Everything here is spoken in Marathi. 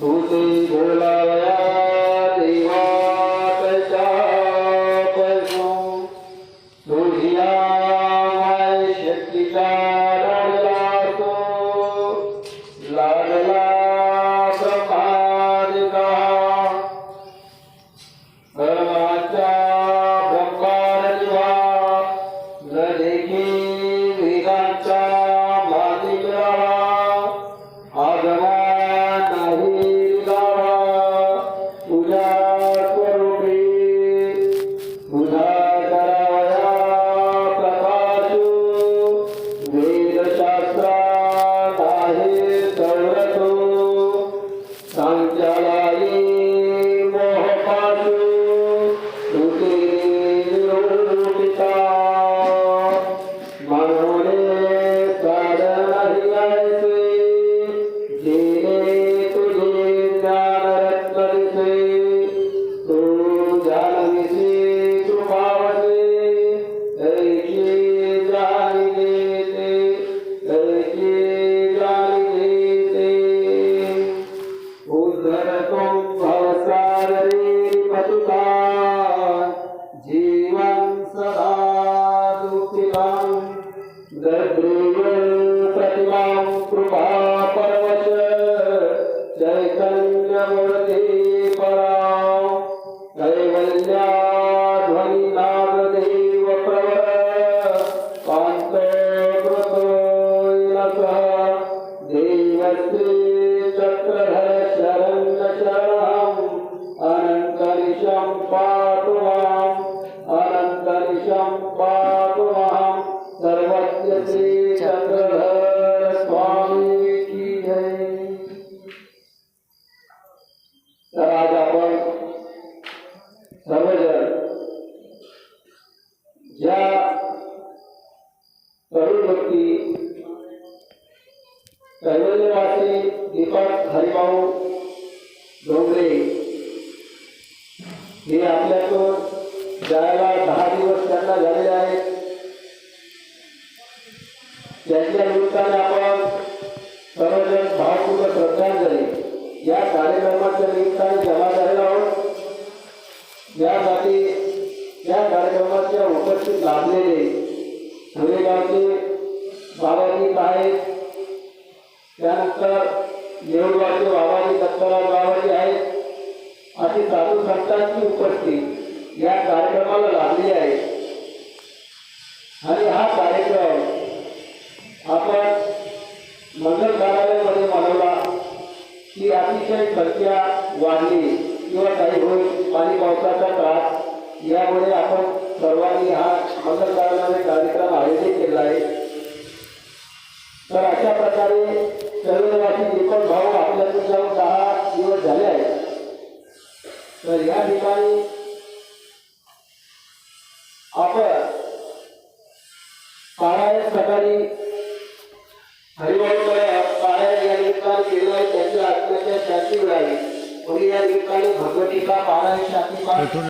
तुझे बोलावया देवा त्याच्या पासून तुझ्या माय शक्तीचा लाडला तो लागला ब्रह्मादिका ब्रह्माच्या ब्रह्मार दिवा न देखी वेदांचा माती मिळावा आगमा नाही गावा तुझ्या स्वरूपी तुझा करावया प्रकाश वेदशास्त्रात आहे सर्वतो सांचालाई मोहपाशू तुझे निरूपिता मनोने साधनाही ऐसे जेणे तुझे ज्ञानरत्न दिसे तू जाणविसे कृपावसे ऐसे जाणी देते ऐसे जाणी देते उद्धरतो भवसागरे पतिता जीवन सदा दुःखितां दद्रिय प्रतिमां कृपा परवश चैतन्यमूर्ति परां कैवल्या ध्वनिनाददेव प्रवर कान्त कृतोयसः देवश्री चक्रधर शरण्य शरणम् अनन्तरिषं पातु माम् अनन्तरिषं पातु माम् सर्वस्य श्री चक्रधर स्वामी की जय। तर आज आपण सर्वजण ज्या तरुण व्यक्ती कैवल्यवासी दीपक हरिभाऊ डोंगरे हे आपल्याकडून जायला 10 दिवस त्यांना झालेले आहेत त्यांच्या निमित्ताने आपण सर्वजण भावपूर्वक श्रद्धांजली या कार्यक्रमाच्या निमित्ताने जमा झालेलो आहोत। यासाठी या कार्यक्रमाच्या उपस्थित लाभलेले धुळेगावचे बाबाजी आहेत, त्यानंतर नेवळगावचे बाबाजी दत्तराव बाबाजी आहेत, अशी साधू संतांची उपस्थिती या कार्यक्रमाला लाभली आहे। आणि हा कार्यक्रम आपण मंगल कार्यालयामध्ये मनवला की अतिशय संख्या वाढली किंवा काही होईल पाणी पावसाचा त्रास यामुळे आपण सर्वांनी हा मंगल कार्यालय कार्यक्रम आयोजित केला आहे। तर अशा प्रकारे सर्वनिवासी दीपक भाऊ आपल्याकडून जाऊन 10 दिवस झाले आहेत। तर या ठिकाणी आपण पारायण सकाळी हरिभाऊ पारायण या निमित्ताने केलं आहे, त्यांच्या आत्म्याच्या शांती मिळावी म्हणून या निमित्ताने भगवतीचा पारायण शांती